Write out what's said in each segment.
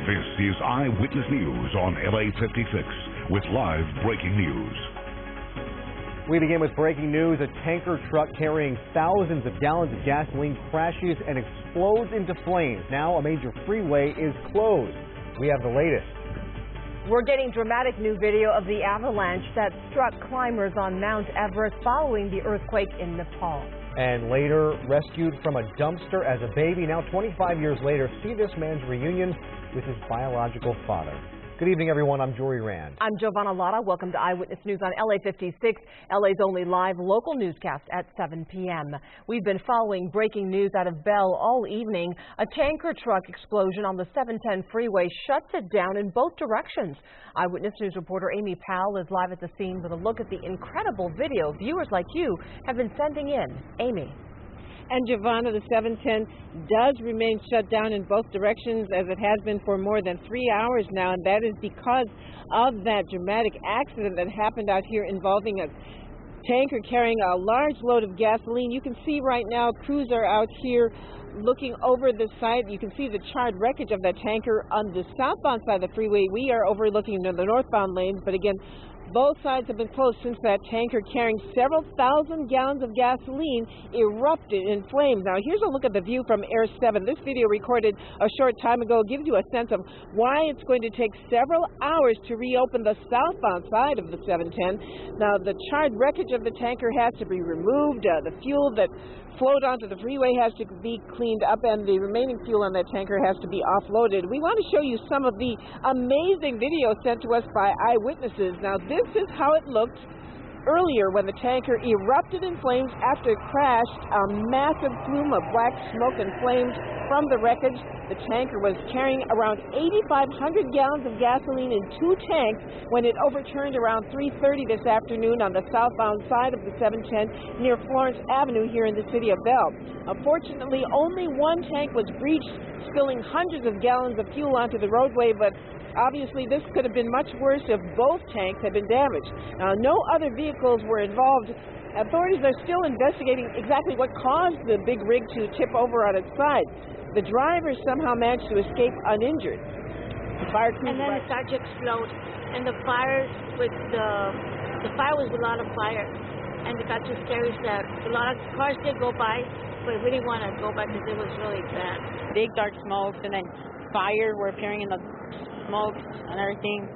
This is Eyewitness News on LA56 with live breaking news. We begin with breaking news. A tanker truck carrying thousands of gallons of gasoline crashes and explodes into flames. Now a major freeway is closed. We have the latest. We're getting dramatic new video of the avalanche that struck climbers on Mount Everest following the earthquake in Nepal. And later rescued from a dumpster as a baby. Now 25 years later, see this man's reunion with his biological father. Good evening, everyone. I'm Jory Rand. I'm Giovanna Lotta. Welcome to Eyewitness News on LA56, LA's only live local newscast at 7 p.m. We've been following breaking news out of Bell all evening. A tanker truck explosion on the 710 freeway shuts it down in both directions. Eyewitness News reporter Amy Powell is live at the scene with a look at the incredible video viewers like you have been sending in. Amy. And Giovanna, the 710 does remain shut down in both directions as it has been for more than 3 hours now, and that is because of that dramatic accident that happened out here involving a tanker carrying a large load of gasoline. You can see right now crews are out here looking over the site. You can see the charred wreckage of that tanker on the southbound side of the freeway. We are overlooking the northbound lanes, but again, both sides have been closed since that tanker carrying several thousand gallons of gasoline erupted in flames. Now, here's a look at the view from Air 7. This video recorded a short time ago gives you a sense of why it's going to take several hours to reopen the southbound side of the 710. Now, the charred wreckage of the tanker has to be removed. The fuel that flowed onto the freeway has to be cleaned up, and the remaining fuel on that tanker has to be offloaded. We want to show you some of the amazing video sent to us by eyewitnesses. Now, this is how it looked earlier when the tanker erupted in flames after it crashed. A massive plume of black smoke and flames from the wreckage. The tanker was carrying around 8,500 gallons of gasoline in 2 tanks when it overturned around 3:30 this afternoon on the southbound side of the 710 near Florence Avenue here in the city of Bell. Unfortunately, only 1 tank was breached, spilling hundreds of gallons of fuel onto the roadway, but obviously this could have been much worse if both tanks had been damaged. Now, no other vehicles were involved. Authorities are still investigating exactly what caused the big rig to tip over on its side. The driver somehow managed to escape uninjured. The fire crew and then it started to explode, and the fire was a lot of fire, and it got too scary that a lot of cars did go by, but we didn't want to go by because it was really bad. Big dark smokes and then fire were appearing in the smoke and everything.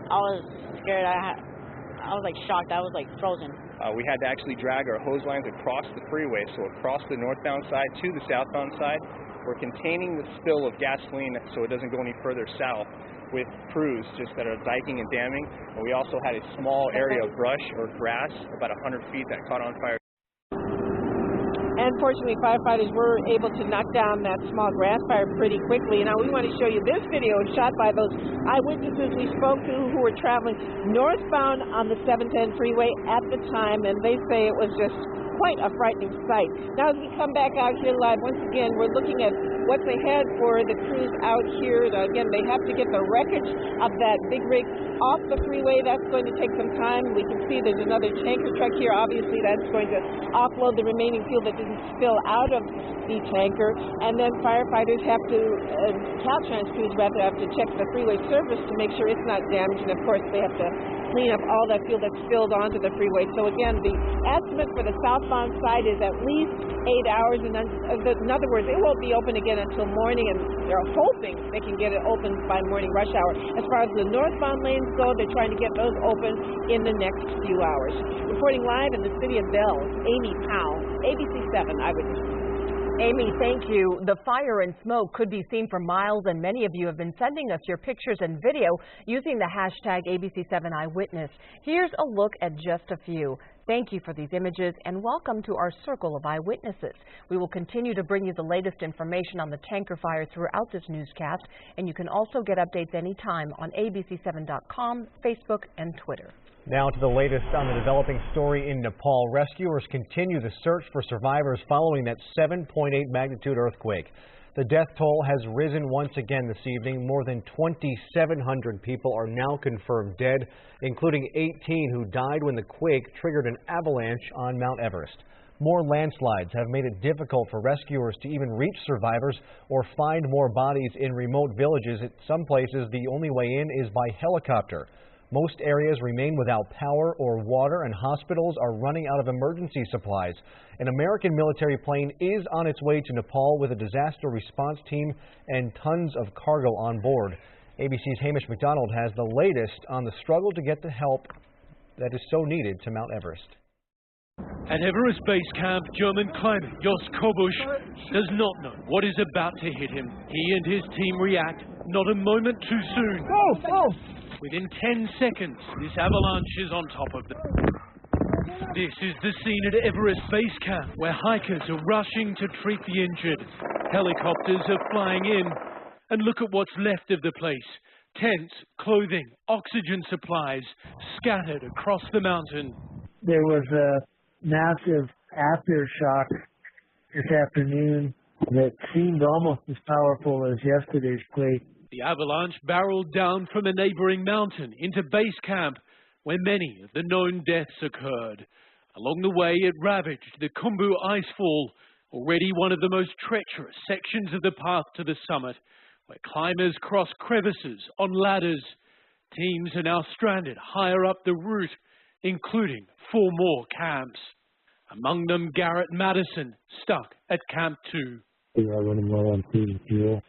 I was scared. I was like shocked. I was like frozen. We had to actually drag our hose lines across the freeway, so across the northbound side to the southbound side. We're containing the spill of gasoline so it doesn't go any further south with crews just that are diking and damming. And we also had a small area of brush or grass about 100 feet that caught on fire. And fortunately, firefighters were able to knock down that small grass fire pretty quickly. Now, we want to show you this video shot by those eyewitnesses we spoke to who were traveling northbound on the 710 freeway at the time, and they say it was just quite a frightening sight. Now, as we come back out here live, once again, we're looking at what's ahead for the crews out here. Again, they have to get the wreckage of that big rig off the freeway. That's going to take some time. We can see there's another tanker truck here. Obviously, that's going to offload the remaining fuel that didn't spill out of the tanker. And then firefighters have to, Caltrans crews rather, have to check the freeway surface to make sure it's not damaged. And of course, they have to clean up all that fuel that spilled onto the freeway. So again, the estimate for the southbound side is at least 8 hours. And then, in other words, it won't be open again until morning, and they're hoping they can get it open by morning rush hour. As far as the northbound lanes go, they're trying to get those open in the next few hours. Reporting live in the city of Bell, Amy Powell, ABC7 Eyewitness. Amy, thank you. The fire and smoke could be seen for miles, and many of you have been sending us your pictures and video using the hashtag ABC7 Eyewitness. Here's a look at just a few. Thank you for these images, and welcome to our circle of eyewitnesses. We will continue to bring you the latest information on the tanker fire throughout this newscast, and you can also get updates anytime on ABC7.com, Facebook, and Twitter. Now to the latest on the developing story in Nepal. Rescuers continue the search for survivors following that 7.8 magnitude earthquake. The death toll has risen once again this evening. More than 2,700 people are now confirmed dead, including 18 who died when the quake triggered an avalanche on Mount Everest. More landslides have made it difficult for rescuers to even reach survivors or find more bodies in remote villages. In some places, the only way in is by helicopter. Most areas remain without power or water, and hospitals are running out of emergency supplies. An American military plane is on its way to Nepal with a disaster response team and tons of cargo on board. ABC's Hamish McDonald has the latest on the struggle to get the help that is so needed to Mount Everest. At Everest Base Camp, German climber Jos Kobusch does not know what is about to hit him. He and his team react not a moment too soon. Within 10 seconds, this avalanche is on top of them. This is the scene at Everest Base Camp, where hikers are rushing to treat the injured. Helicopters are flying in, and look at what's left of the place. Tents, clothing, oxygen supplies scattered across the mountain. There was a massive aftershock this afternoon that seemed almost as powerful as yesterday's quake. The avalanche barreled down from a neighboring mountain into base camp, where many of the known deaths occurred. Along the way, it ravaged the Khumbu icefall, already one of the most treacherous sections of the path to the summit, where climbers cross crevices on ladders. Teams are now stranded higher up the route, including 4 more camps. Among them, Garrett Madison, stuck at Camp 2. We are running low on food and fuel,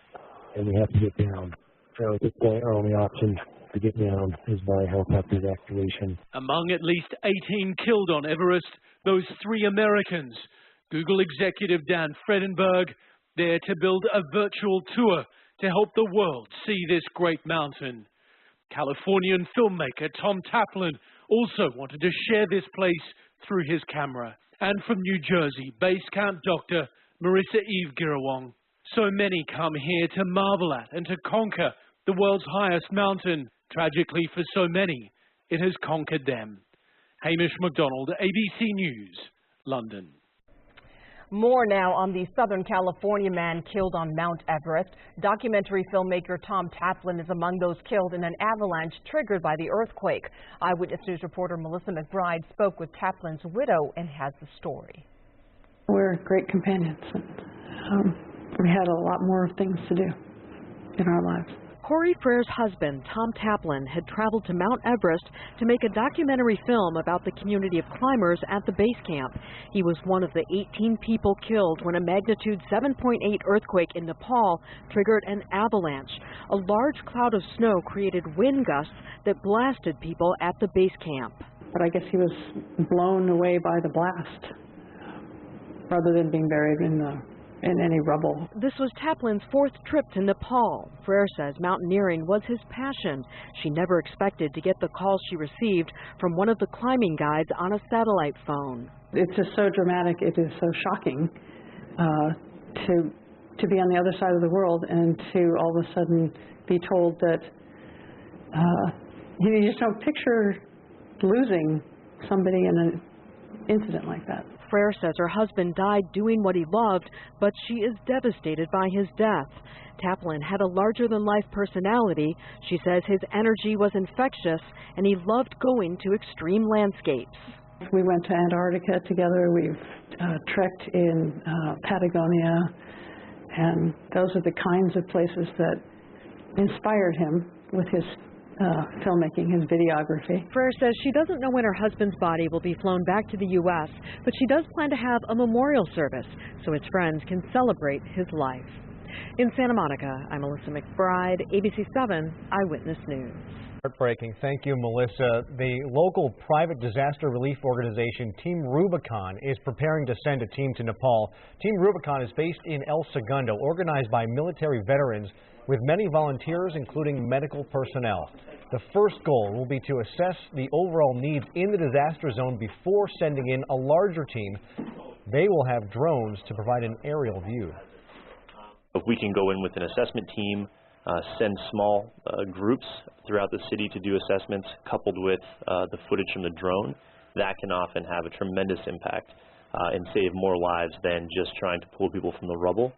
and we have to get down. So at this point, our only option to get down is by helicopter evacuation. Among at least 18 killed on Everest, those 3 Americans. Google executive Dan Fredenberg there to build a virtual tour to help the world see this great mountain. Californian filmmaker Tom Taplin also wanted to share this place through his camera. And from New Jersey, base camp doctor Marissa Eve Girawong. So many come here to marvel at and to conquer the world's highest mountain. Tragically for so many, it has conquered them. Hamish McDonald, ABC News, London. More now on the Southern California man killed on Mount Everest. Documentary filmmaker Tom Taplin is among those killed in an avalanche triggered by the earthquake. Eyewitness News reporter Melissa McBride spoke with Taplin's widow and has the story. We're great companions. We had a lot more things to do in our lives. Corey Frere's husband, Tom Taplin, had traveled to Mount Everest to make a documentary film about the community of climbers at the base camp. He was one of the 18 people killed when a magnitude 7.8 earthquake in Nepal triggered an avalanche. A large cloud of snow created wind gusts that blasted people at the base camp. But I guess he was blown away by the blast rather than being buried in any rubble. This was Taplin's 4th trip to Nepal. Frere says mountaineering was his passion. She never expected to get the call she received from one of the climbing guides on a satellite phone. It's just so dramatic. It is so shocking to be on the other side of the world and to all of a sudden be told that you just don't picture losing somebody in an incident like that. Frere says her husband died doing what he loved, but she is devastated by his death. Taplin had a larger-than-life personality. She says his energy was infectious, and he loved going to extreme landscapes. We went to Antarctica together. We've trekked in Patagonia, and those are the kinds of places that inspired him with his filmmaking, his videography. Frere says she doesn't know when her husband's body will be flown back to the U.S., but she does plan to have a memorial service so his friends can celebrate his life. In Santa Monica, I'm Melissa McBride, ABC7 Eyewitness News. Heartbreaking. Thank you, Melissa. The local private disaster relief organization Team Rubicon is preparing to send a team to Nepal. Team Rubicon is based in El Segundo, organized by military veterans with many volunteers, including medical personnel. The first goal will be to assess the overall needs in the disaster zone before sending in a larger team. They will have drones to provide an aerial view. If we can go in with an assessment team, send small groups throughout the city to do assessments, coupled with the footage from the drone, that can often have a tremendous impact and save more lives than just trying to pull people from the rubble.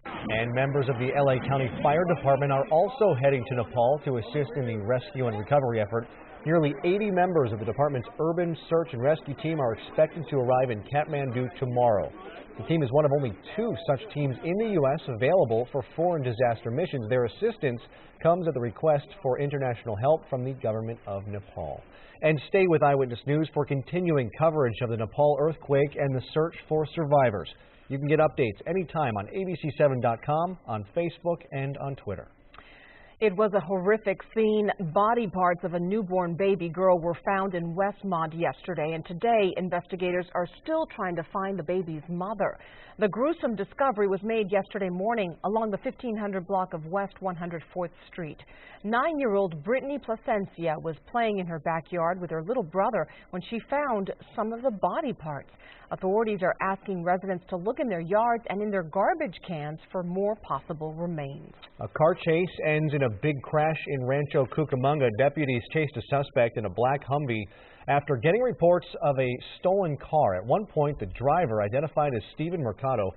And members of the LA County Fire Department are also heading to Nepal to assist in the rescue and recovery effort. Nearly 80 members of the department's urban search and rescue team are expected to arrive in Kathmandu tomorrow. The team is one of only 2 such teams in the U.S. available for foreign disaster missions. Their assistance comes at the request for international help from the government of Nepal. And stay with Eyewitness News for continuing coverage of the Nepal earthquake and the search for survivors. You can get updates anytime on ABC7.com, on Facebook, and on Twitter. It was a horrific scene. Body parts of a newborn baby girl were found in Westmont yesterday, and today investigators are still trying to find the baby's mother. The gruesome discovery was made yesterday morning along the 1500 block of West 104th Street. 9-year-old Brittany Placencia was playing in her backyard with her little brother when she found some of the body parts. Authorities are asking residents to look in their yards and in their garbage cans for more possible remains. A car chase ends in a big crash in Rancho Cucamonga. Deputies chased a suspect in a black Humvee after getting reports of a stolen car. At one point, the driver, identified as Steven Mercado,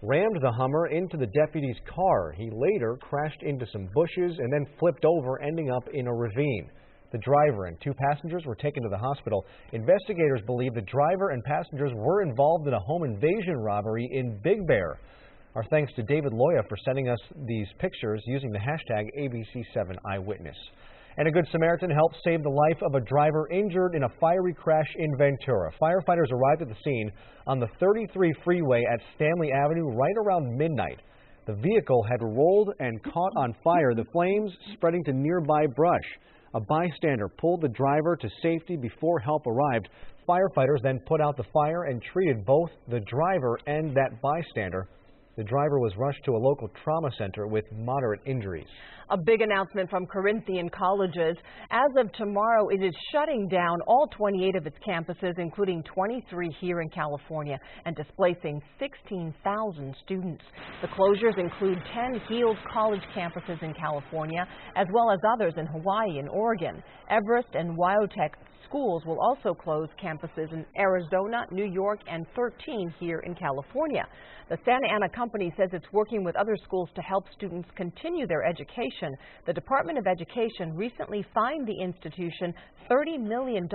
rammed the Hummer into the deputy's car. He later crashed into some bushes and then flipped over, ending up in a ravine. The driver and 2 passengers were taken to the hospital. Investigators believe the driver and passengers were involved in a home invasion robbery in Big Bear. Our thanks to David Loya for sending us these pictures using the hashtag ABC7 Eyewitness. And a Good Samaritan helped save the life of a driver injured in a fiery crash in Ventura. Firefighters arrived at the scene on the 33 freeway at Stanley Avenue right around midnight. The vehicle had rolled and caught on fire, the flames spreading to nearby brush. A bystander pulled the driver to safety before help arrived. Firefighters then put out the fire and treated both the driver and that bystander. The driver was rushed to a local trauma center with moderate injuries. A big announcement from Corinthian colleges. As of tomorrow, it is shutting down all 28 of its campuses, including 23 here in California, and displacing 16,000 students. The closures include 10 Heald College campuses in California, as well as others in Hawaii and Oregon. Everest and Wyotech schools will also close campuses in Arizona, New York, and 13 here in California. The Santa Ana company says it's working with other schools to help students continue their education. The Department of Education recently fined the institution $30 million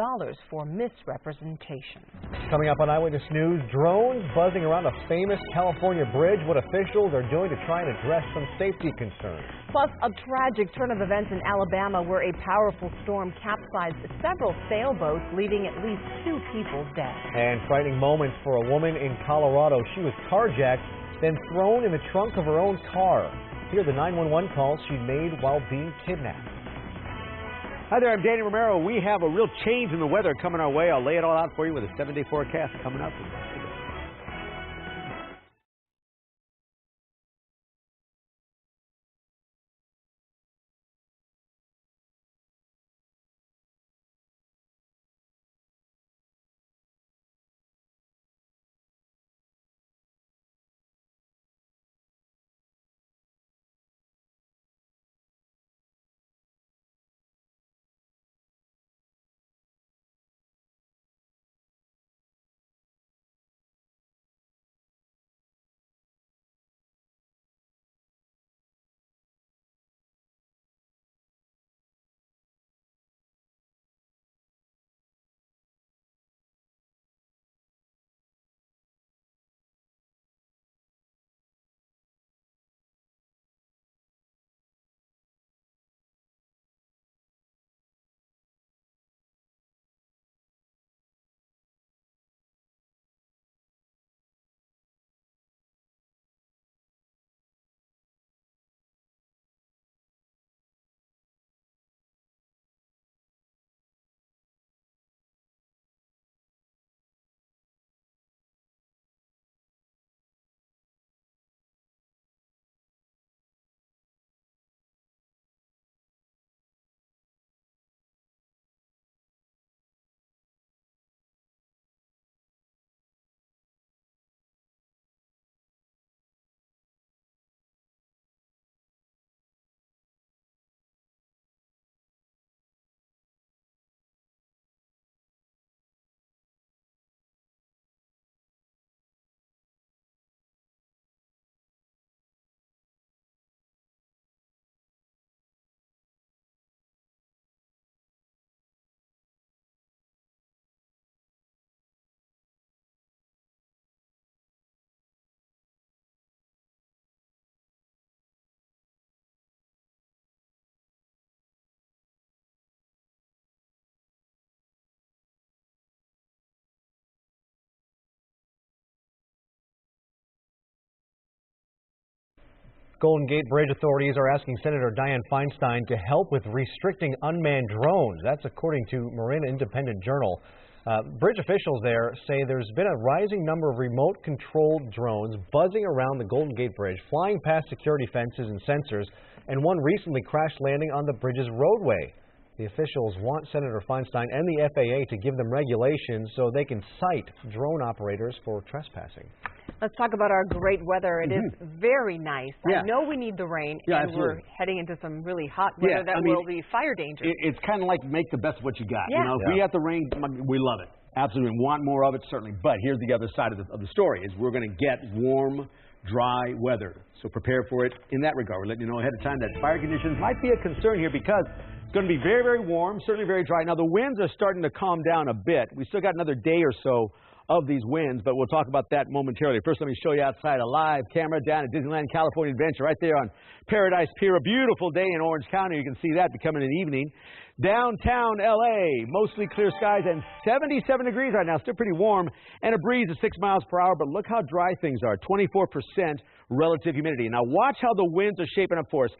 for misrepresentation. Coming up on Eyewitness News, drones buzzing around a famous California bridge. What officials are doing to try and address some safety concerns. Plus, a tragic turn of events in Alabama where a powerful storm capsized several sailboats, leaving at least 2 people dead. And frightening moments for a woman in Colorado. She was carjacked, then thrown in the trunk of her own car. Here are the 911 calls she made while being kidnapped. Hi there, I'm Danny Romero. We have a real change in the weather coming our way. I'll lay it all out for you with a 7-day forecast coming up. Golden Gate Bridge authorities are asking Senator Dianne Feinstein to help with restricting unmanned drones. That's according to Marin Independent Journal. Bridge officials there say there's been a rising number of remote-controlled drones buzzing around the Golden Gate Bridge, flying past security fences and sensors, and one recently crashed landing on the bridge's roadway. The officials want Senator Feinstein and the FAA to give them regulations so they can cite drone operators for trespassing. Let's talk about our great weather. It is very nice. Yeah. I know we need the rain, Yeah, and absolutely. we're heading into some really hot weather that will be fire dangerous. It's kind of like make the best of what you got. Yeah. You know, if we have the rain, we love it. Absolutely. We want more of it, certainly. But here's the other side of the story, is we're going to get warm, dry weather. So prepare for it in that regard. We're letting you know ahead of time that fire conditions might be a concern here because it's going to be very, very warm, certainly very dry. Now, the winds are starting to calm down a bit. We still got another day or so of these winds, but we'll talk about that momentarily. First, let me show you outside a live camera down at Disneyland California Adventure right there on Paradise Pier. A beautiful day in Orange County. You can see that becoming an evening. Downtown L.A., mostly clear skies and 77 degrees right now. Still pretty warm and a breeze of 6 miles per hour, but look how dry things are. 24% relative humidity. Now watch how the winds are shaping up for us.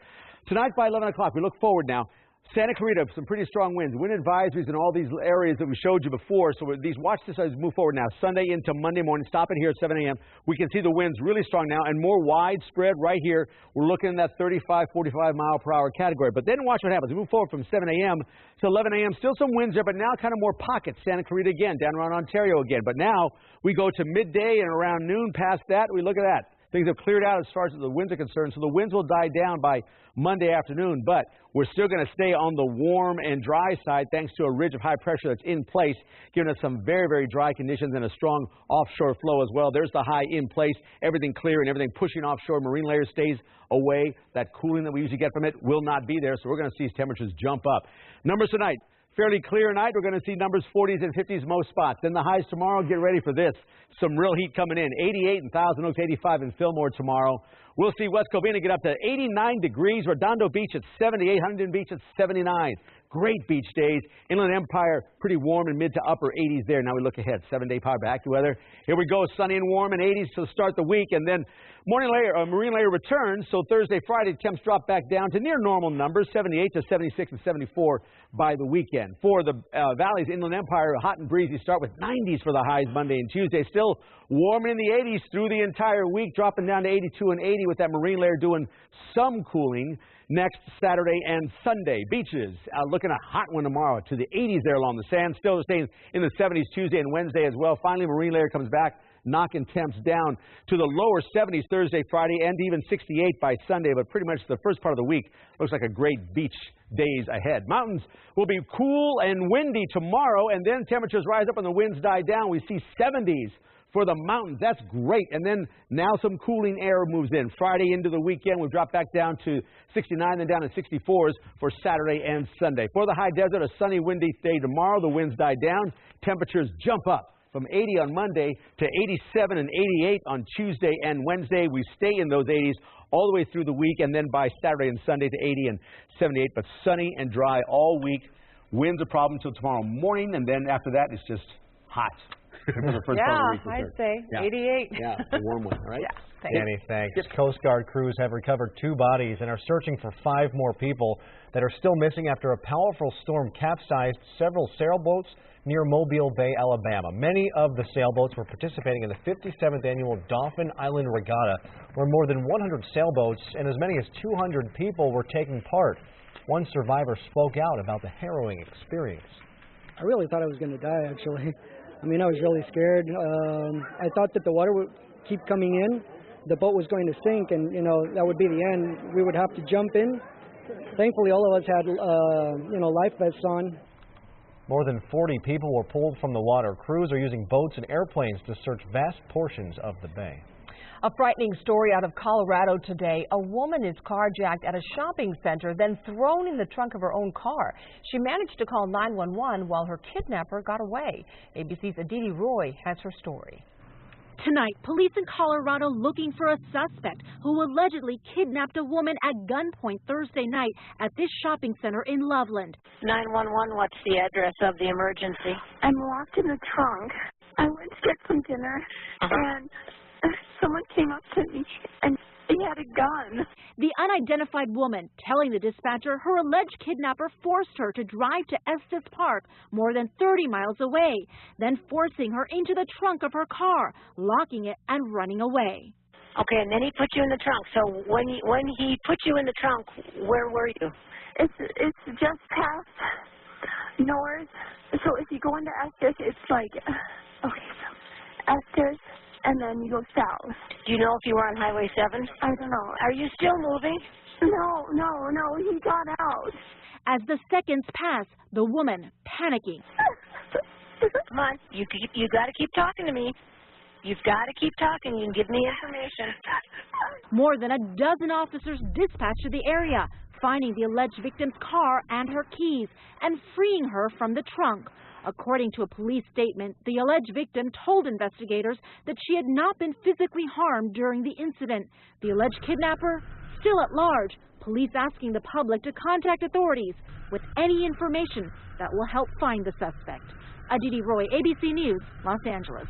Tonight by 11 o'clock, we look forward now. Santa Clarita, some pretty strong winds. Wind advisories in all these areas that we showed you before. So watch this as we move forward now. Sunday into Monday morning. Stop it here at 7 a.m. We can see the winds really strong now and more widespread right here. We're looking in that 35, 45 mile per hour category. But then watch what happens. We move forward from 7 a.m. to 11 a.m. Still some winds there, but now kind of more pockets. Santa Clarita again, down around Ontario again. But now we go to midday and around noon past that. We look at that. Things have cleared out as far as the winds are concerned, so the winds will die down by Monday afternoon, but we're still going to stay on the warm and dry side thanks to a ridge of high pressure that's in place, giving us some very, very dry conditions and a strong offshore flow as well. There's the high in place, everything clear and everything pushing offshore. Marine layer stays away. That cooling that we usually get from it will not be there, so we're going to see temperatures jump up. Numbers tonight. Fairly clear night. We're going to see numbers 40s and 50s most spots. Then the highs tomorrow, get ready for this. Some real heat coming in. 88 in Thousand Oaks, 85 in Fillmore tomorrow. We'll see West Covina get up to 89 degrees. Redondo Beach at 78. Huntington Beach at 79. Great beach days. Inland Empire, pretty warm and mid to upper 80s there. Now we look ahead. 7-day power back to weather. Here we go. Sunny and warm in 80s to start the week. And then morning layer, marine layer returns. So Thursday, Friday, temps drop back down to near normal numbers. 78 to 76 and 74 by the weekend. For the valleys, Inland Empire, hot and breezy. Start with 90s for the highs Monday and Tuesday. Still warm in the 80s through the entire week. Dropping down to 82 and 80 with that marine layer doing some cooling next Saturday and Sunday. Beaches, looking a hot one tomorrow to the 80s there along the sand. Still staying in the 70s Tuesday and Wednesday as well. Finally, marine layer comes back, knocking temps down to the lower 70s Thursday, Friday, and even 68 by Sunday. But pretty much the first part of the week looks like a great beach days ahead. Mountains will be cool and windy tomorrow, and then temperatures rise up and the winds die down. We see 70s for the mountains. That's great. And then now some cooling air moves in. Friday into the weekend, we'll drop back down to 69, then down to 64s for Saturday and Sunday. For the high desert, a sunny, windy day tomorrow. The winds die down. Temperatures jump up from 80 on Monday to 87 and 88 on Tuesday and Wednesday. We stay in those 80s all the way through the week, and then by Saturday and Sunday to 80 and 78, but sunny and dry all week. Winds a problem until tomorrow morning, and then after that, it's just hot. I'd say 88. Yeah, a warm one, all right? Yeah, Danny, thanks. Coast Guard crews have recovered 2 bodies and are searching for 5 more people that are still missing after a powerful storm capsized several sailboats near Mobile Bay, Alabama. Many of the sailboats were participating in the 57th annual Dauphin Island Regatta, where more than 100 sailboats and as many as 200 people were taking part. One survivor spoke out about the harrowing experience. I really thought I was going to die, actually. I mean, I was really scared. I thought that the water would keep coming in, the boat was going to sink, and, you know, that would be the end. We would have to jump in. Thankfully, all of us had, life vests on. More than 40 people were pulled from the water. Crews are using boats and airplanes to search vast portions of the bay. A frightening story out of Colorado today. A woman is carjacked at a shopping center, then thrown in the trunk of her own car. She managed to call 911 while her kidnapper got away. ABC's Aditi Roy has her story. Tonight, police in Colorado looking for a suspect who allegedly kidnapped a woman at gunpoint Thursday night at this shopping center in Loveland. 911, what's the address of the emergency? I'm locked in the trunk. I went to get some dinner, and someone came up to me and he had a gun. The unidentified woman telling the dispatcher her alleged kidnapper forced her to drive to Estes Park, more than 30 miles away, then forcing her into the trunk of her car, locking it and running away. Okay, and then he put you in the trunk. So when he put you in the trunk, where were you? It's just past North. So if you go into Estes, it's like, okay, so Estes, and then you go south. Do you know if you were on Highway 7? I don't know. Are you still moving? No, he got out. As the seconds pass, the woman panicking. Come on, you got to keep talking to me. You've got to keep talking. You can give me information. More than a dozen officers dispatched to the area, finding the alleged victim's car and her keys, and freeing her from the trunk. According to a police statement, the alleged victim told investigators that she had not been physically harmed during the incident. The alleged kidnapper, still at large, police asking the public to contact authorities with any information that will help find the suspect. Aditi Roy, ABC News, Los Angeles.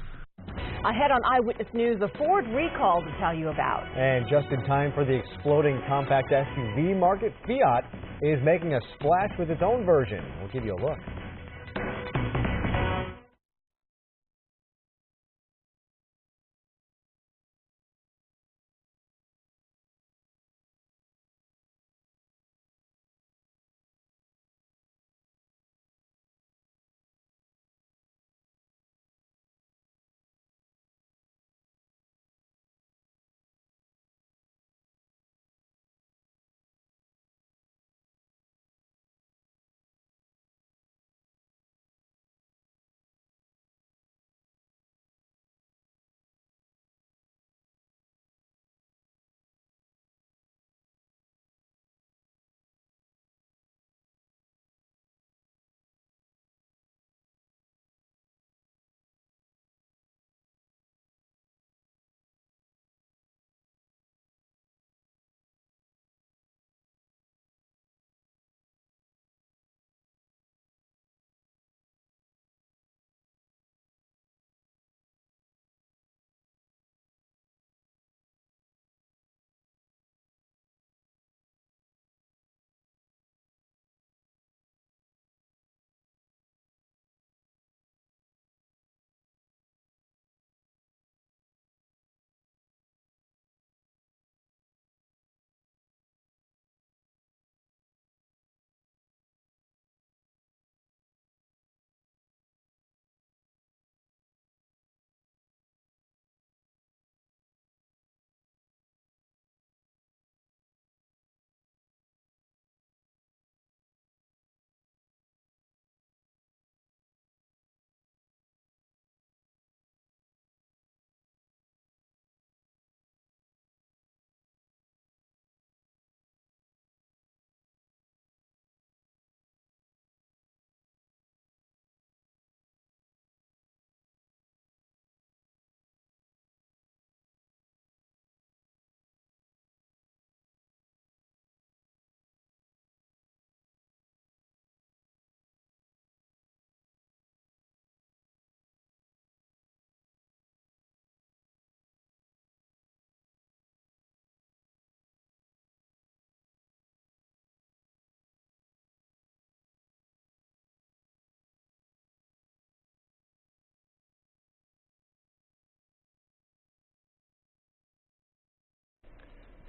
Ahead on Eyewitness News, the Ford recall to tell you about. And just in time for the exploding compact SUV market, Fiat is making a splash with its own version. We'll give you a look.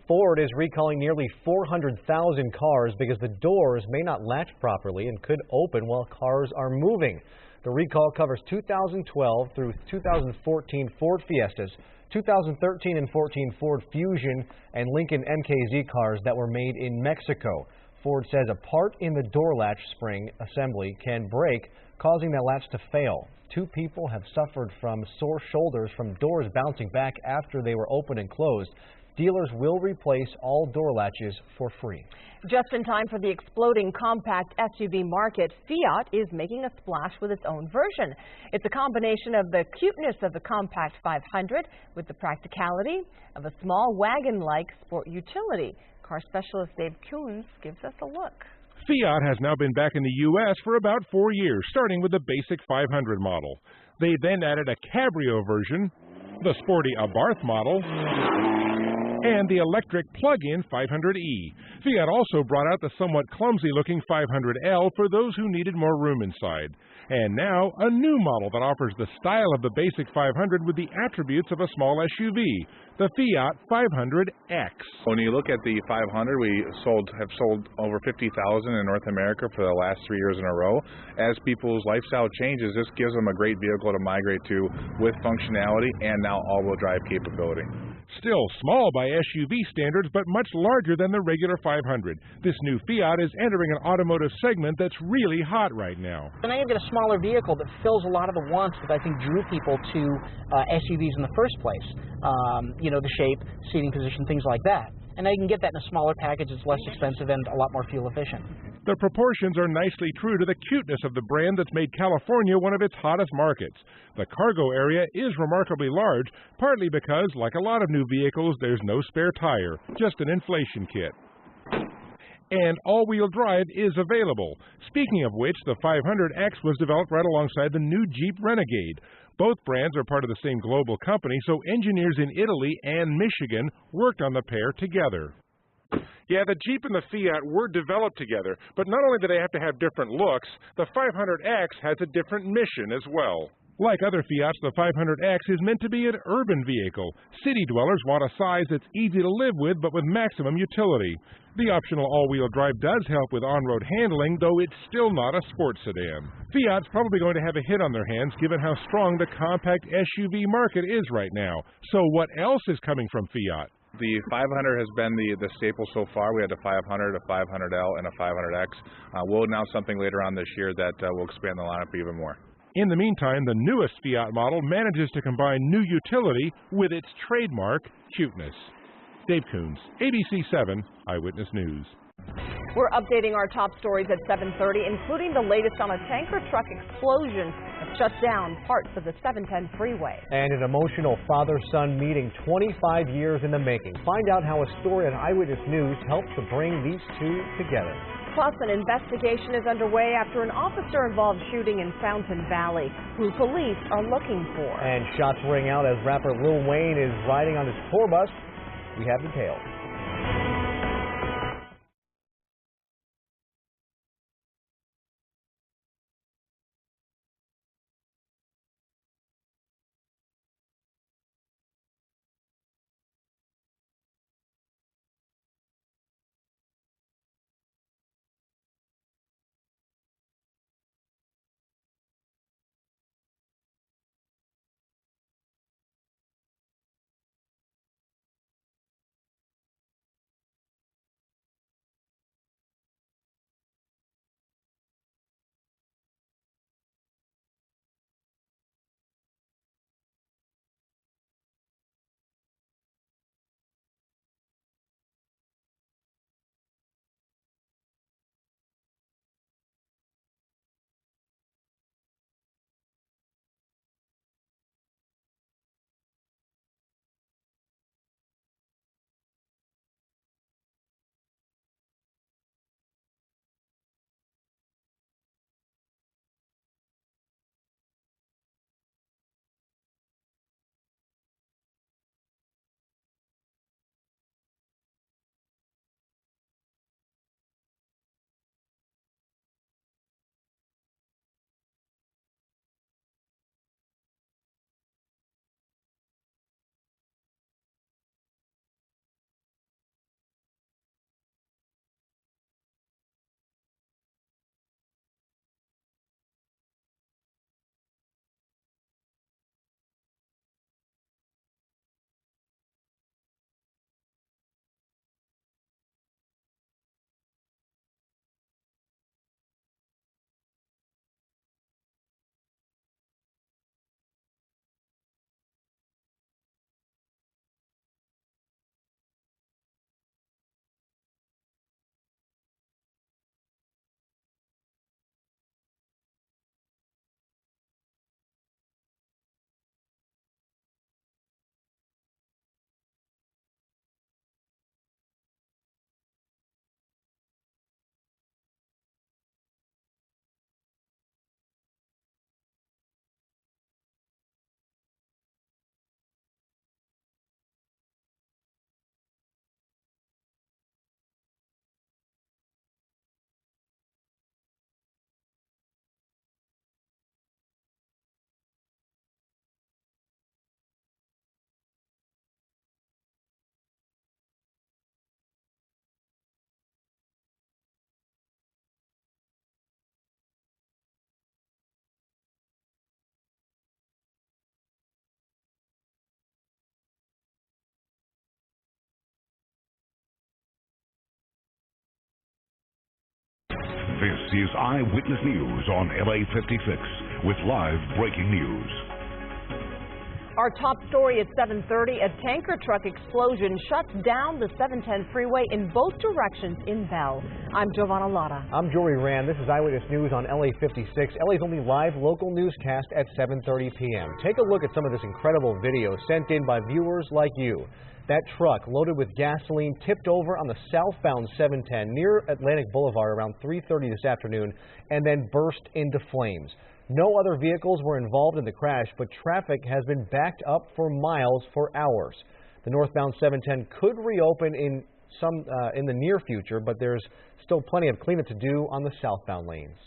Ford is recalling nearly 400,000 cars because the doors may not latch properly and could open while cars are moving. The recall covers 2012 through 2014 Ford Fiestas, 2013 and 14 Ford Fusion, and Lincoln MKZ cars that were made in Mexico. Ford says a part in the door latch spring assembly can break, causing that latch to fail. 2 people have suffered from sore shoulders from doors bouncing back after they were opened and closed. Dealers will replace all door latches for free. Just in time for the exploding compact SUV market, Fiat is making a splash with its own version. It's a combination of the cuteness of the compact 500 with the practicality of a small wagon-like sport utility. Car specialist Dave Coons gives us a look. Fiat has now been back in the U.S. for about 4 years, starting with the basic 500 model. They then added a cabrio version the sporty Abarth model, and the electric plug-in 500e. Fiat also brought out the somewhat clumsy-looking 500L for those who needed more room inside. And now, a new model that offers the style of the basic 500 with the attributes of a small SUV, the Fiat 500X. When you look at the 500, we have sold over 50,000 in North America for the last 3 years in a row. As people's lifestyle changes, this gives them a great vehicle to migrate to with functionality and now all-wheel drive capability. Still small by SUV standards, but much larger than the regular 500. This new Fiat is entering an automotive segment that's really hot right now. And I get a smaller vehicle that fills a lot of the wants that I think drew people to SUVs in the first place. The shape, seating position, things like that. And now you can get that in a smaller package. It's less expensive and a lot more fuel efficient. The proportions are nicely true to the cuteness of the brand that's made California one of its hottest markets. The cargo area is remarkably large, partly because, like a lot of new vehicles, there's no spare tire, just an inflation kit. And all-wheel drive is available. Speaking of which, the 500X was developed right alongside the new Jeep Renegade. Both brands are part of the same global company, so engineers in Italy and Michigan worked on the pair together. Yeah, the Jeep and the Fiat were developed together, but not only do they have to have different looks, the 500X has a different mission as well. Like other Fiats, the 500X is meant to be an urban vehicle. City dwellers want a size that's easy to live with, but with maximum utility. The optional all-wheel drive does help with on-road handling, though it's still not a sports sedan. Fiat's probably going to have a hit on their hands given how strong the compact SUV market is right now. So what else is coming from Fiat? The 500 has been the staple so far. We had a 500, a 500L, and a 500X. We'll announce something later on this year that will expand the lineup even more. In the meantime, the newest Fiat model manages to combine new utility with its trademark cuteness. Dave Coons, ABC7 Eyewitness News. We're updating our top stories at 7:30, including the latest on a tanker truck explosion that shut down parts of the 710 freeway. And an emotional father-son meeting 25 years in the making. Find out how a story on Eyewitness News helped to bring these two together. Plus, an investigation is underway after an officer-involved shooting in Fountain Valley, who police are looking for. And shots ring out as rapper Lil Wayne is riding on his tour bus. We have details. This is Eyewitness News on LA56 with live breaking news. Our top story at 7:30, a tanker truck explosion shuts down the 710 freeway in both directions in Bell. I'm Giovanna Lotta. I'm Jory Rand. This is Eyewitness News on LA56, LA's only live local newscast at 7:30 p.m. Take a look at some of this incredible video sent in by viewers like you. That truck, loaded with gasoline, tipped over on the southbound 710 near Atlantic Boulevard around 3:30 this afternoon and then burst into flames. No other vehicles were involved in the crash, but traffic has been backed up for miles for hours. The northbound 710 could reopen in the near future, but there's still plenty of cleanup to do on the southbound lanes.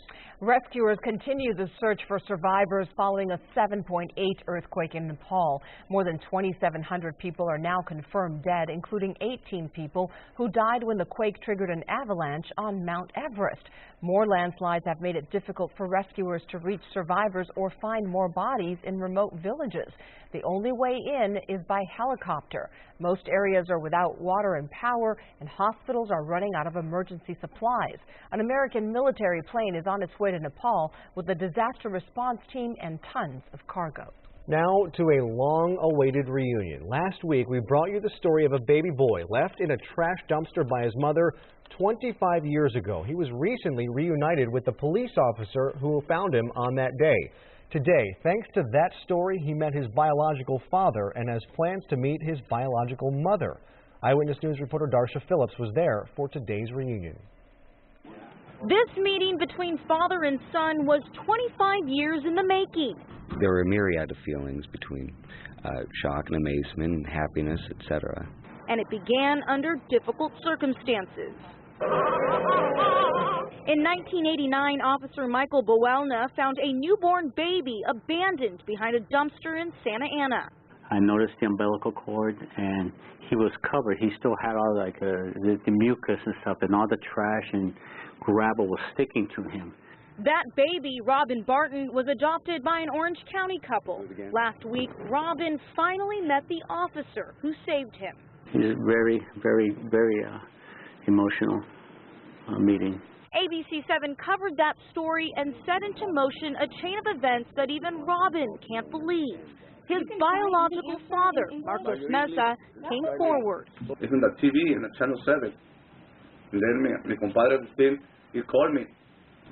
Rescuers continue the search for survivors following a 7.8 earthquake in Nepal. More than 2,700 people are now confirmed dead, including 18 people who died when the quake triggered an avalanche on Mount Everest. More landslides have made it difficult for rescuers to reach survivors or find more bodies in remote villages. The only way in is by helicopter. Most areas are without water and power, and hospitals are running out of emergency supplies. An American military plane is on its way to Nepal with a disaster response team and tons of cargo. Now to a long-awaited reunion. Last week, we brought you the story of a baby boy left in a trash dumpster by his mother 25 years ago. He was recently reunited with the police officer who found him on that day. Today, thanks to that story, he met his biological father and has plans to meet his biological mother. Eyewitness News reporter Darsha Phillips was there for today's reunion. This meeting between father and son was 25 years in the making. There were a myriad of feelings between shock and amazement, happiness, etc. And it began under difficult circumstances. In 1989, Officer Michael Boelna found a newborn baby abandoned behind a dumpster in Santa Ana. I noticed the umbilical cord, and he was covered. He still had all the mucus and stuff, and all the trash and gravel was sticking to him. That baby, Robin Barton, was adopted by an Orange County couple. Last week, Robin finally met the officer who saved him. It was very, very, very emotional meeting. ABC7 covered that story and set into motion a chain of events that even Robin can't believe. His biological father, Marcos Mesa, came forward. It's on the TV in the Channel 7. Then mi compadre Agustín, he called me.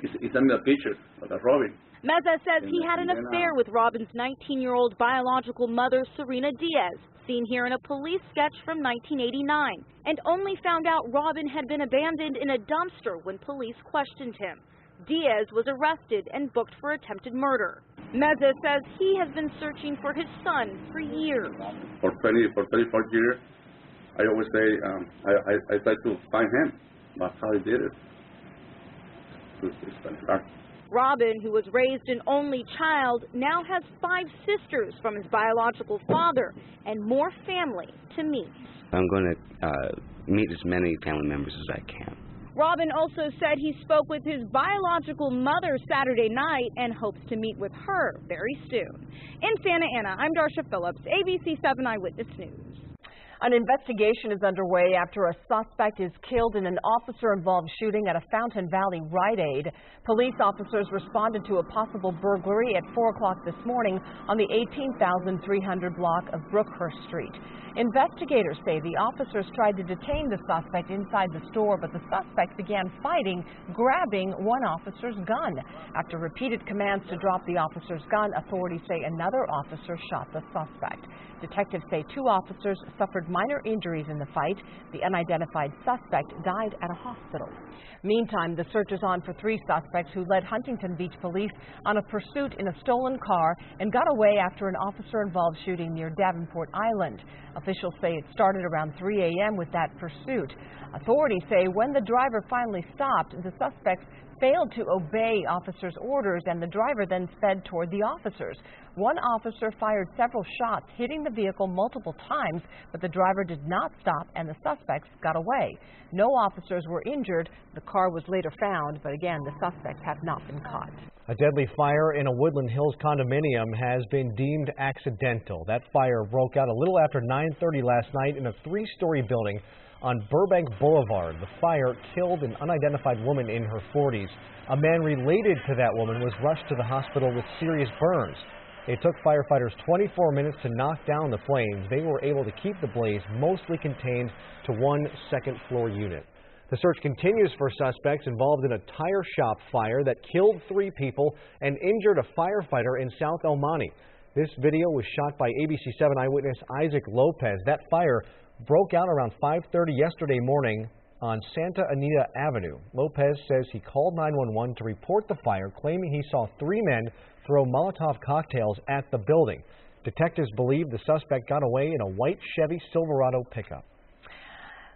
He sent me a picture of Robin. Mesa says he had an affair with Robin's 19-year-old biological mother, Serena Diaz, seen here in a police sketch from 1989, and only found out Robin had been abandoned in a dumpster when police questioned him. Diaz was arrested and booked for attempted murder. Meza says he has been searching for his son for years. For 34 years, I always say I try to find him. That's how I did it. Robin, who was raised an only child, now has 5 sisters from his biological father and more family to meet. I'm going to meet as many family members as I can. Robin also said he spoke with his biological mother Saturday night and hopes to meet with her very soon. In Santa Ana, I'm Darsha Phillips, ABC7 Eyewitness News. An investigation is underway after a suspect is killed in an officer-involved shooting at a Fountain Valley Rite Aid. Police officers responded to a possible burglary at 4 o'clock this morning on the 18,300 block of Brookhurst Street. Investigators say the officers tried to detain the suspect inside the store, but the suspect began fighting, grabbing one officer's gun. After repeated commands to drop the officer's gun, authorities say another officer shot the suspect. Detectives say 2 officers suffered minor injuries in the fight. The unidentified suspect died at a hospital. Meantime, the search is on for 3 suspects who led Huntington Beach police on a pursuit in a stolen car and got away after an officer-involved shooting near Davenport Island. Officials say it started around 3 a.m. with that pursuit. Authorities say when the driver finally stopped, the suspects failed to obey officers' orders, and the driver then sped toward the officers. One officer fired several shots, hitting the vehicle multiple times, but the driver did not stop and the suspects got away. No officers were injured. The car was later found, but again, the suspects have not been caught. A deadly fire in a Woodland Hills condominium has been deemed accidental. That fire broke out a little after 9:30 last night in a 3-story building on Burbank Boulevard. The fire killed an unidentified woman in her 40s. A man related to that woman was rushed to the hospital with serious burns. It took firefighters 24 minutes to knock down the flames. They were able to keep the blaze mostly contained to one second-floor unit. The search continues for suspects involved in a tire shop fire that killed 3 people and injured a firefighter in South El Monte. This video was shot by ABC7 eyewitness Isaac Lopez. That fire broke out around 5:30 yesterday morning on Santa Anita Avenue. Lopez says he called 911 to report the fire, claiming he saw 3 men throw Molotov cocktails at the building. Detectives believe the suspect got away in a white Chevy Silverado pickup.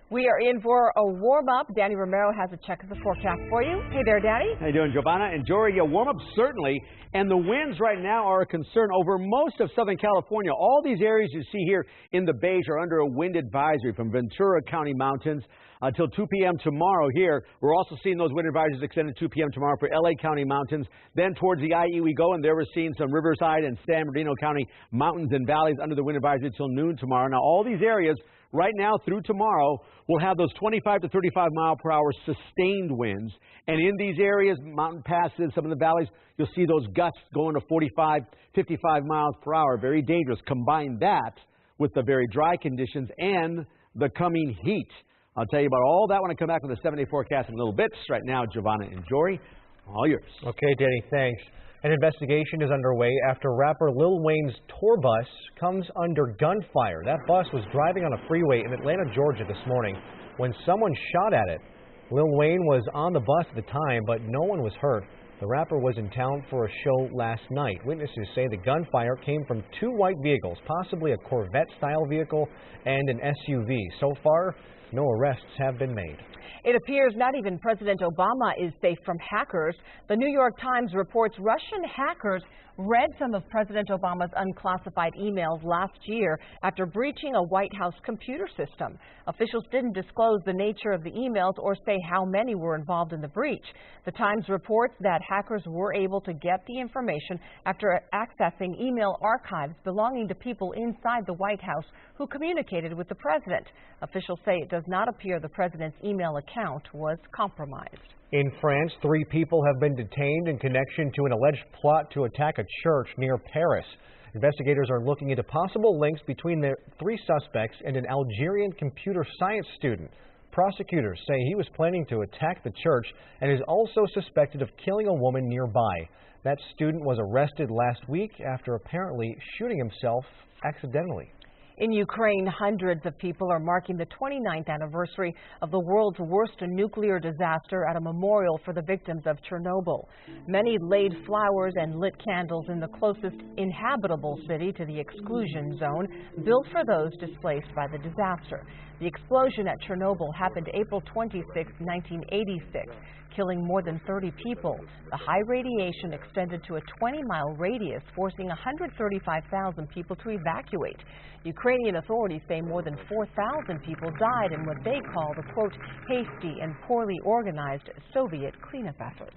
We are in for a warm-up. Danny Romero has a check of the forecast for you. Hey there, Danny. How you doing, Giovanna and Jory? Yeah, warm-up certainly, and the winds right now are a concern over most of Southern California. All these areas you see here in the beige are under a wind advisory from Ventura County Mountains until 2 p.m. tomorrow here. We're also seeing those wind advisories extended 2 p.m. tomorrow for LA County Mountains. Then towards the IE we go, and there we're seeing some Riverside and San Bernardino County mountains and valleys under the wind advisory until noon tomorrow. Now, all these areas right now through tomorrow will have those 25 to 35 mile per hour sustained winds. And in these areas, mountain passes, some of the valleys, you'll see those gusts going to 45, 55 miles per hour. Very dangerous. Combine that with the very dry conditions and the coming heat. I'll tell you about all that when I come back with a 7-day forecast in a little bit. Right now, Giovanna and Jory, all yours. Okay, Danny, thanks. An investigation is underway after rapper Lil Wayne's tour bus comes under gunfire. That bus was driving on a freeway in Atlanta, Georgia this morning when someone shot at it. Lil Wayne was on the bus at the time, but no one was hurt. The rapper was in town for a show last night. Witnesses say the gunfire came from 2 white vehicles, possibly a Corvette-style vehicle and an SUV. So far, no arrests have been made. It appears not even President Obama is safe from hackers. The New York Times reports Russian hackers read some of President Obama's unclassified emails last year after breaching a White House computer system. Officials didn't disclose the nature of the emails or say how many were involved in the breach. The Times reports that hackers were able to get the information after accessing email archives belonging to people inside the White House who communicated with the president. Officials say it does not appear the president's email account was compromised. In France, 3 people have been detained in connection to an alleged plot to attack a church near Paris. Investigators are looking into possible links between the 3 suspects and an Algerian computer science student. Prosecutors say he was planning to attack the church and is also suspected of killing a woman nearby. That student was arrested last week after apparently shooting himself accidentally. In Ukraine, hundreds of people are marking the 29th anniversary of the world's worst nuclear disaster at a memorial for the victims of Chernobyl. Many laid flowers and lit candles in the closest inhabitable city to the exclusion zone, built for those displaced by the disaster. The explosion at Chernobyl happened April 26, 1986, killing more than 30 people. The high radiation extended to a 20-mile radius, forcing 135,000 people to evacuate. Ukrainian authorities say more than 4,000 people died in what they call the, quote, hasty and poorly organized Soviet cleanup effort.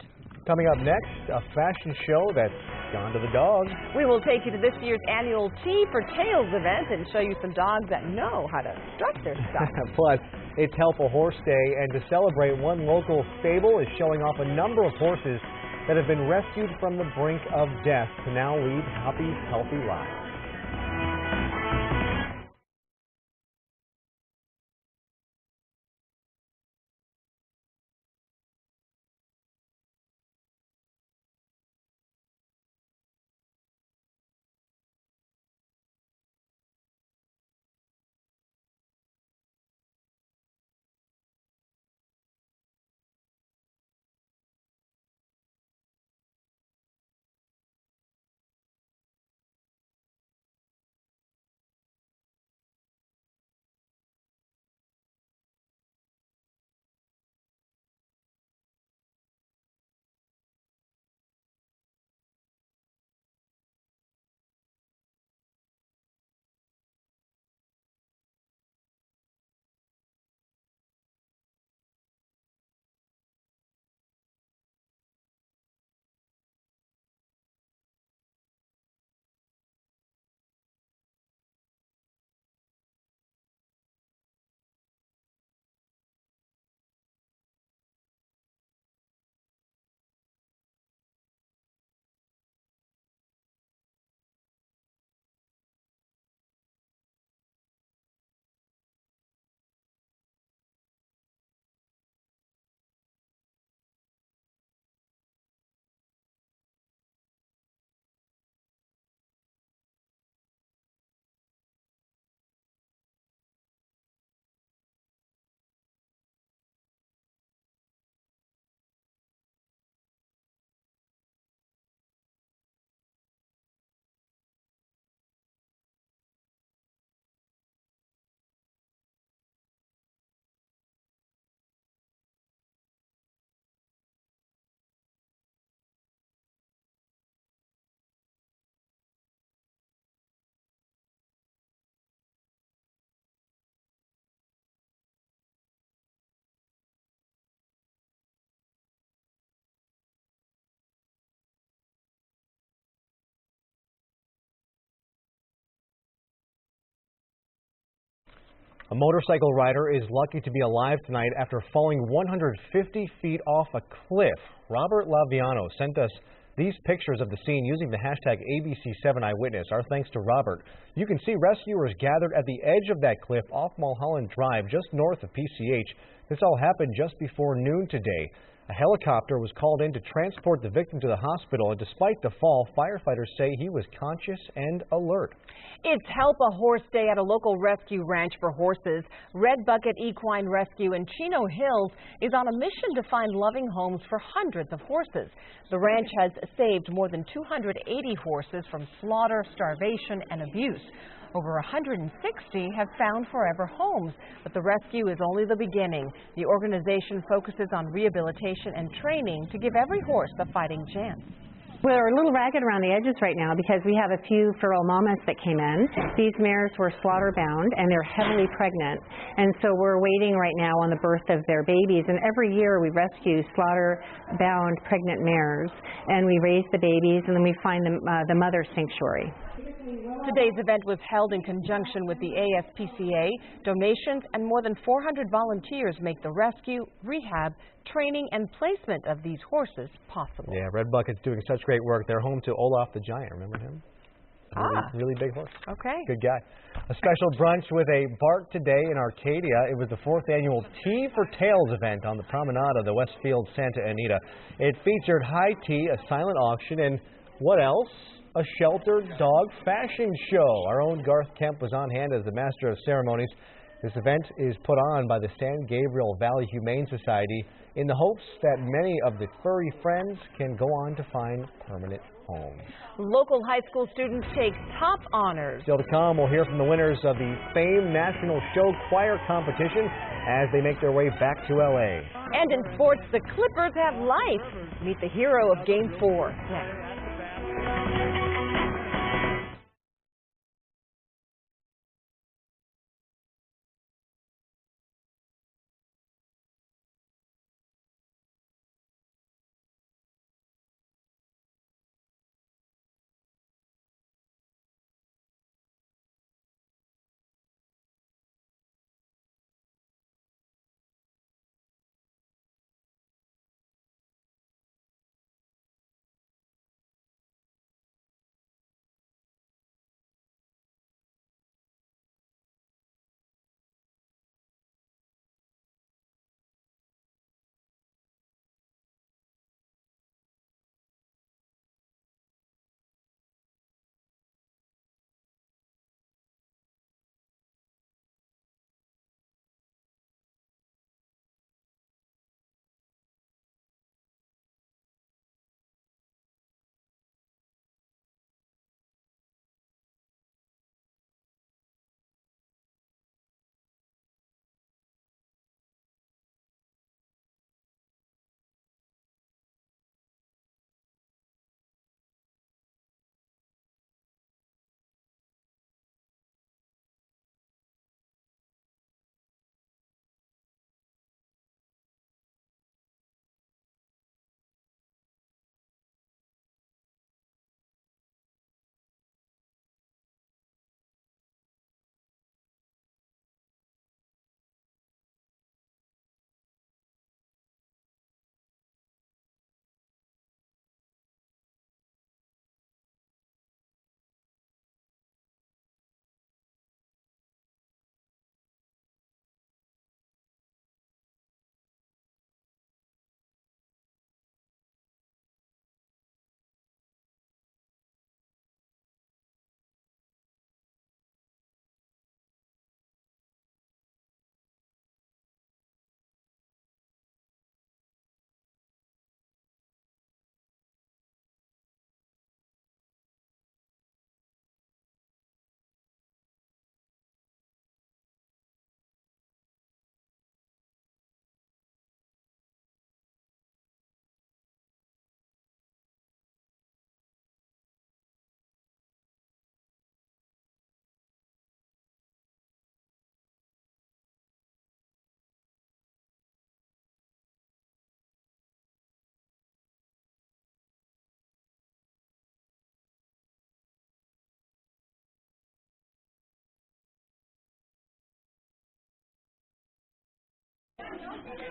Coming up next, a fashion show that's gone to the dogs. We will take you to this year's annual Tea for Tails event and show you some dogs that know how to strut their stuff. Plus, it's Help a Horse Day, and to celebrate, one local stable is showing off a number of horses that have been rescued from the brink of death to now lead happy, healthy lives. A motorcycle rider is lucky to be alive tonight after falling 150 feet off a cliff. Robert Laviano sent us these pictures of the scene using the hashtag ABC7 Eyewitness. Our thanks to Robert. You can see rescuers gathered at the edge of that cliff off Mulholland Drive, just north of PCH. This all happened just before noon today. A helicopter was called in to transport the victim to the hospital, and despite the fall, firefighters say he was conscious and alert. It's Help a Horse Day at a local rescue ranch for horses. Red Bucket Equine Rescue in Chino Hills is on a mission to find loving homes for hundreds of horses. The ranch has saved more than 280 horses from slaughter, starvation, and abuse. Over 160 have found forever homes, but the rescue is only the beginning. The organization focuses on rehabilitation and training to give every horse a fighting chance. We're a little ragged around the edges right now because we have a few feral mamas that came in. These mares were slaughter bound and they're heavily pregnant, and so we're waiting right now on the birth of their babies. And every year we rescue slaughter bound pregnant mares, and we raise the babies, and then we find them the mother sanctuary. Today's event was held in conjunction with the ASPCA. Donations and more than 400 volunteers make the rescue, rehab, training, and placement of these horses possible. Yeah, Red Bucket's doing such great work. They're home to Olaf the Giant. Remember him? Really big horse. Okay. Good guy. A special brunch with a Bark today in Arcadia. It was the 4th annual Tea for Tales event on the promenade of the Westfield Santa Anita. It featured high tea, a silent auction, and what else? A sheltered dog fashion show. Our own Garth Kemp was on hand as the master of ceremonies. This event is put on by the San Gabriel Valley Humane Society in the hopes that many of the furry friends can go on to find permanent homes. Local high school students take top honors. Still to come, we'll hear from the winners of the famed National Show Choir competition as they make their way back to LA. And in sports, the Clippers have life. Meet the hero of Game 4 next.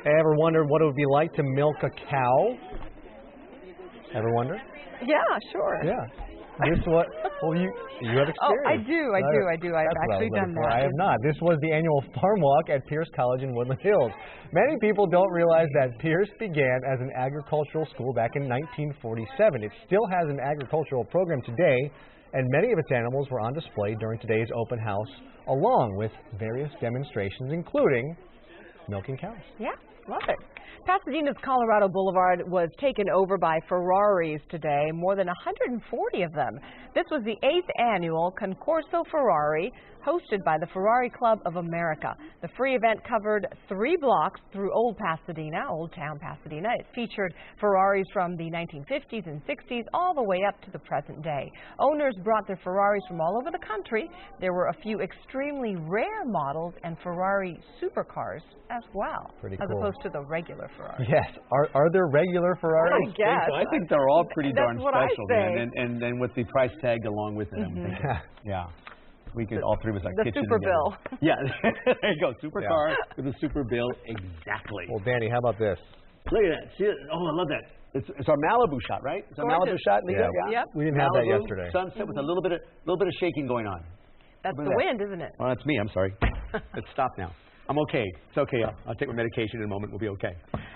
Ever wondered what it would be like to milk a cow? Ever wonder? Yeah, sure. Yeah. This what? Well, you have experience. Oh, I do. I've actually done that. I have not. This was the annual farm walk at Pierce College in Woodland Hills. Many people don't realize that Pierce began as an agricultural school back in 1947. It still has an agricultural program today, and many of its animals were on display during today's open house, along with various demonstrations, including milking cows. Yeah, love it. Pasadena's Colorado Boulevard was taken over by Ferraris today, more than 140 of them. This was the 8th annual Concorso Ferrari, hosted by the Ferrari Club of America. The free event covered 3 blocks through Old Town Pasadena. It featured Ferraris from the 1950s and 60s all the way up to the present day. Owners brought their Ferraris from all over the country. There were a few extremely rare models and Ferrari supercars as well, Pretty as cool. opposed to the regular Ferrari. Yes. Are there regular Ferraris? I guess. I think they're all pretty darn That's what I special, say. man. And then with the price tag along with it, I'm thinking, yeah. We could all three of us like The kitchen super together. bill. Yeah, there you go. Supercar with a super bill. Exactly. Well, Danny, how about this? Look at that. See it? Oh, I love that. It's our Malibu shot, right? It's our Malibu shot, Lisa? Yeah. Yep. We didn't have that Malibu, yesterday. Sunset with a little bit of shaking going on. That's the wind, isn't it? Well, that's me. I'm sorry. It's stopped now. I'm okay. It's okay. I'll take my medication in a moment. We'll be okay.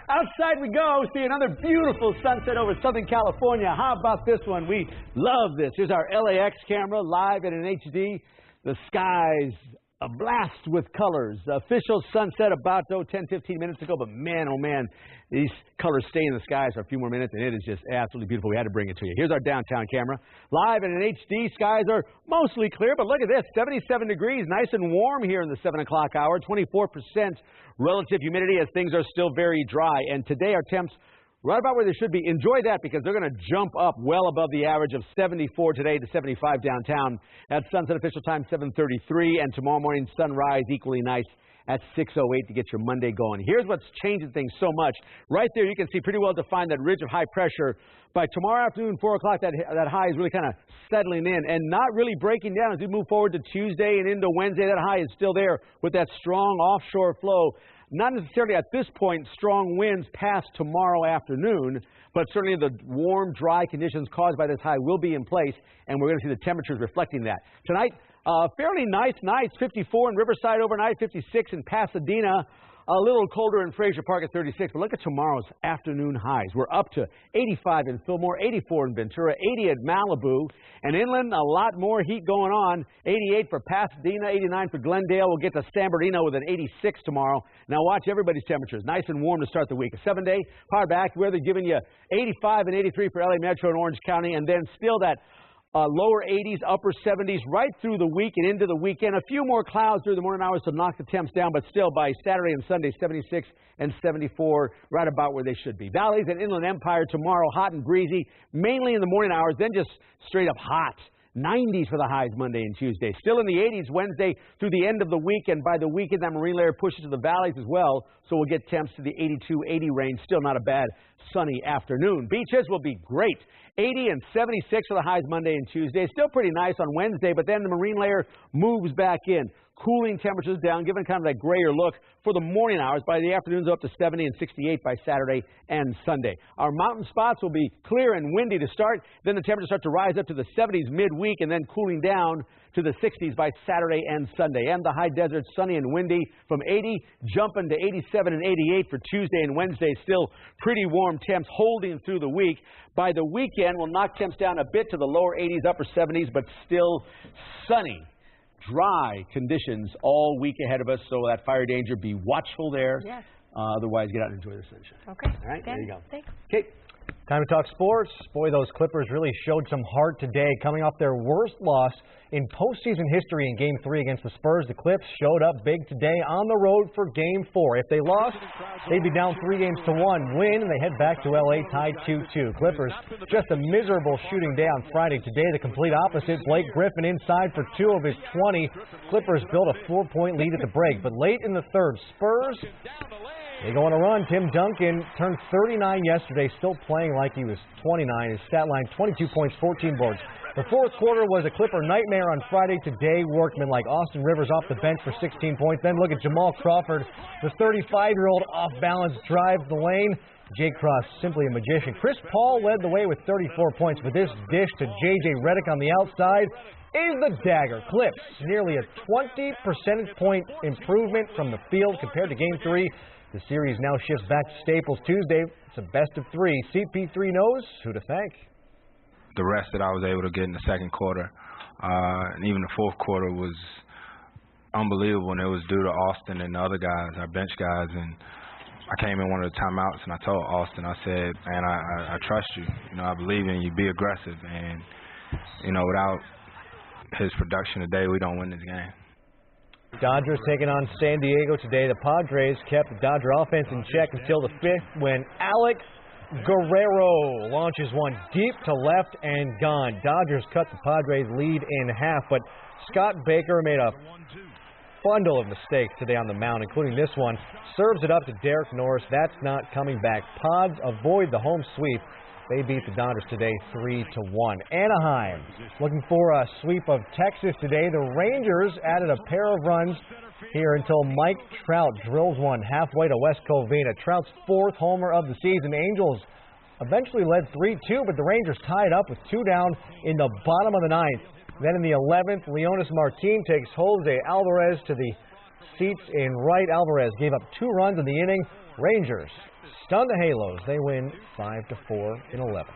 Outside we go. See another beautiful sunset over Southern California. How about this one? We love this. Here's our LAX camera live in an HD. The skies ablast with colors. Official sunset about 10-15 minutes ago, but man, oh man, these colors stay in the skies for a few more minutes, and it is just absolutely beautiful. We had to bring it to you. Here's our downtown camera. Live in an HD, skies are mostly clear, but look at this, 77 degrees, nice and warm here in the 7 o'clock hour, 24% relative humidity as things are still very dry. And today our temps right about where they should be. Enjoy that because they're going to jump up well above the average of 74 today to 75 downtown. At sunset official time 7:33, and tomorrow morning sunrise equally nice at 6:08 to get your Monday going. Here's what's changing things so much. Right there you can see pretty well defined that ridge of high pressure. By tomorrow afternoon, 4 o'clock, that high is really kind of settling in and not really breaking down as we move forward to Tuesday and into Wednesday. That high is still there with that strong offshore flow. Not necessarily at this point strong winds past tomorrow afternoon, but certainly the warm, dry conditions caused by this high will be in place, and we're going to see the temperatures reflecting that. Tonight, fairly nice nights, 54 in Riverside overnight, 56 in Pasadena. A little colder in Frazier Park at 36, but look at tomorrow's afternoon highs. We're up to 85 in Fillmore, 84 in Ventura, 80 at Malibu, and inland a lot more heat going on. 88 for Pasadena, 89 for Glendale. We'll get to San Bernardino with an 86 tomorrow. Now watch everybody's temperatures. Nice and warm to start the week. A 7-day power back weather giving you 85 and 83 for LA Metro and Orange County, and then still that lower 80s, upper 70s right through the week and into the weekend. A few more clouds through the morning hours to knock the temps down, but still by Saturday and Sunday, 76 and 74, right about where they should be. Valleys and Inland Empire tomorrow, hot and breezy, mainly in the morning hours, then just straight up hot. 90s for the highs Monday and Tuesday. Still in the 80s Wednesday through the end of the week, and by the weekend that marine layer pushes to the valleys as well, so we'll get temps to the 82-80 range. Still not a bad sunny afternoon. Beaches will be great. 80 and 76 for the highs Monday and Tuesday. Still pretty nice on Wednesday, but then the marine layer moves back in. Cooling temperatures down, giving kind of that grayer look for the morning hours. By the afternoons, up to 70 and 68 by Saturday and Sunday. Our mountain spots will be clear and windy to start. Then the temperatures start to rise up to the 70s midweek and then cooling down to the 60s by Saturday and Sunday. And the high desert, sunny and windy from 80, jumping to 87 and 88 for Tuesday and Wednesday. Still pretty warm temps holding through the week. By the weekend, we'll knock temps down a bit to the lower 80s, upper 70s, but still sunny. Dry conditions all week ahead of us, so that fire danger, be watchful there. Yes. Otherwise, get out and enjoy the sunshine. Okay. All right, there you go. Thanks. Okay. Time to talk sports. Boy, those Clippers really showed some heart today, coming off their worst loss in postseason history in Game 3 against the Spurs. The Clips showed up big today on the road for Game 4. If they lost, they'd be down 3-1. Win, and they head back to L.A. tied 2-2. Clippers, just a miserable shooting day on Friday. Today, the complete opposite. Blake Griffin inside for 2 of his 20. Clippers built a 4-point lead at the break, but late in the third, Spurs, they go on a run. Tim Duncan turned 39 yesterday, still playing like he was 29. His stat line, 22 points, 14 boards. The fourth quarter was a Clipper nightmare on Friday. Today, workmen like Austin Rivers off the bench for 16 points. Then look at Jamal Crawford, the 35-year-old off-balance drives the lane. Jake Cross, simply a magician. Chris Paul led the way with 34 points, but this dish to J.J. Redick on the outside is the dagger. Clips nearly a 20 percentage point improvement from the field compared to Game 3. The series now shifts back to Staples Tuesday. It's a best of 3. CP3 knows who to thank. The rest that I was able to get in the second quarter, and even the fourth quarter was unbelievable, and it was due to Austin and the other guys, our bench guys. And I came in one of the timeouts, and I told Austin, I said, man, I trust you. You know, I believe in you. Be aggressive. And, you know, without his production today, we don't win this game. Dodgers taking on San Diego today. The Padres kept the Dodger offense in check until the fifth when Alex Guerrero launches one deep to left and gone. Dodgers cut the Padres lead in half, but Scott Baker made a bundle of mistakes today on the mound, including this one. Serves it up to Derek Norris. That's not coming back. Pods avoid the home sweep. They beat the Dodgers today 3-1. Anaheim looking for a sweep of Texas today. The Rangers added a pair of runs here until Mike Trout drills one halfway to West Covina. Trout's fourth homer of the season. Angels eventually led 3-2, but the Rangers tied up with 2 down in the bottom of the ninth. Then in the 11th, Leonis Martin takes Jose Alvarez to the seats in right. Alvarez gave up 2 runs in the inning. Rangers stun the Halos. They win 5-4 in 11.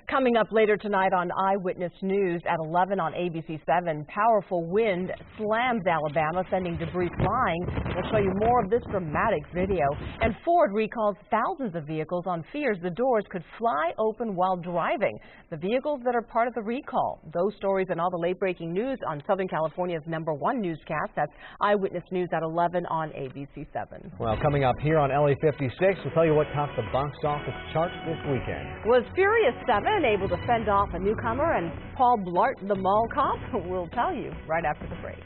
Coming up later tonight on Eyewitness News at 11 on ABC7, powerful wind slams Alabama, sending debris flying. We'll show you more of this dramatic video. And Ford recalls thousands of vehicles on fears the doors could fly open while driving. The vehicles that are part of the recall. Those stories and all the late-breaking news on Southern California's #1 newscast. That's Eyewitness News at 11 on ABC7. Well, coming up here on LA56, we'll tell you what topped the box office charts this weekend. Was Furious 7 able to fend off a newcomer and Paul Blart the Mall Cop? We'll tell you right after the break.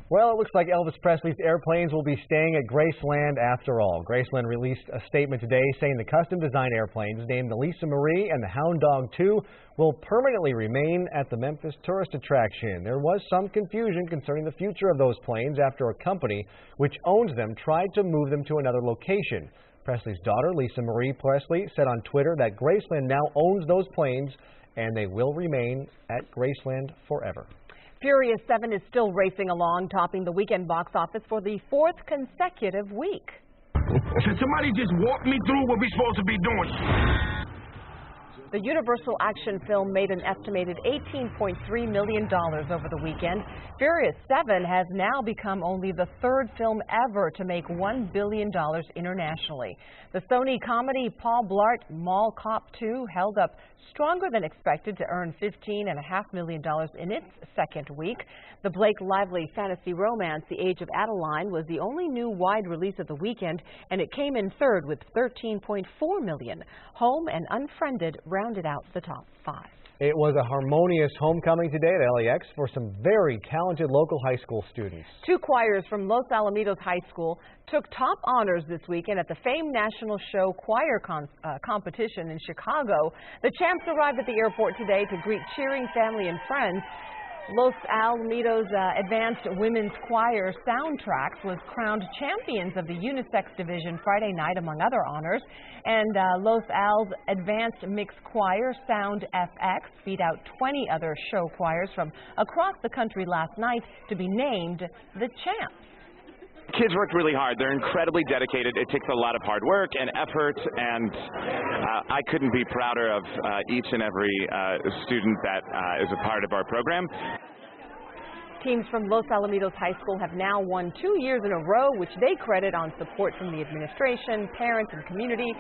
Well, it looks like Elvis Presley's airplanes will be staying at Graceland after all. Graceland released a statement today saying the custom-designed airplanes named the Lisa Marie and the Hound Dog 2 will permanently remain at the Memphis tourist attraction. There was some confusion concerning the future of those planes after a company which owns them tried to move them to another location. Presley's daughter, Lisa Marie Presley, said on Twitter that Graceland now owns those planes and they will remain at Graceland forever. Furious 7 is still racing along, topping the weekend box office for the 4th consecutive week. Can somebody just walk me through what we're supposed to be doing? The Universal action film made an estimated $18.3 million over the weekend. Furious 7 has now become only the 3rd film ever to make $1 billion internationally. The Sony comedy Paul Blart Mall Cop 2 held up stronger than expected to earn $15.5 million in its second week. The Blake Lively fantasy romance The Age of Adeline was the only new wide release of the weekend, and it came in 3rd with $13.4 million. Home and Unfriended rounded out the top 5. It was a harmonious homecoming today at LAX for some very talented local high school students. 2 choirs from Los Alamitos High School took top honors this weekend at the famed National Show Choir competition in Chicago. The champs arrived at the airport today to greet cheering family and friends. Los Alamitos Advanced Women's Choir Soundtracks was crowned champions of the unisex division Friday night, among other honors. And Los Al's Advanced Mixed Choir Sound FX beat out 20 other show choirs from across the country last night to be named the champs. Kids worked really hard. They're incredibly dedicated. It takes a lot of hard work and effort, and I couldn't be prouder of each and every student that is a part of our program. Teams from Los Alamitos High School have now won 2 years in a row, which they credit on support from the administration, parents, and community,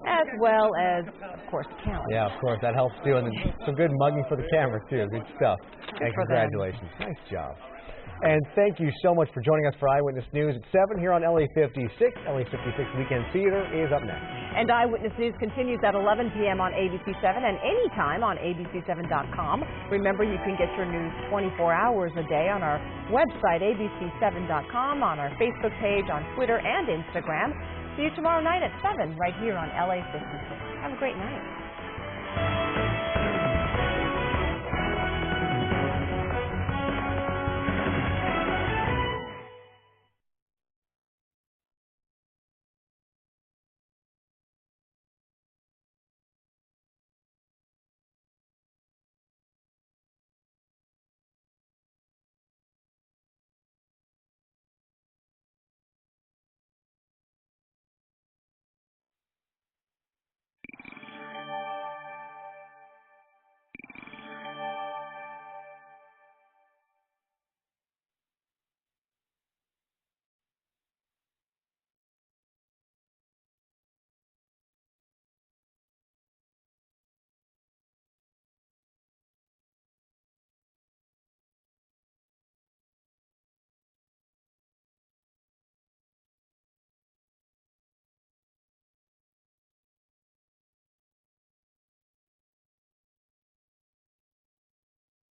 as well as, of course, talent. Yeah, of course, that helps too, and some good mugging for the camera too. Good stuff. And congratulations. Nice job. And thank you so much for joining us for Eyewitness News at 7 here on LA56. LA56 Weekend Theater is up next. And Eyewitness News continues at 11 p.m. on ABC7 and anytime on ABC7.com. Remember, you can get your news 24 hours a day on our website, ABC7.com, on our Facebook page, on Twitter and Instagram. See you tomorrow night at 7 right here on LA56. Have a great night.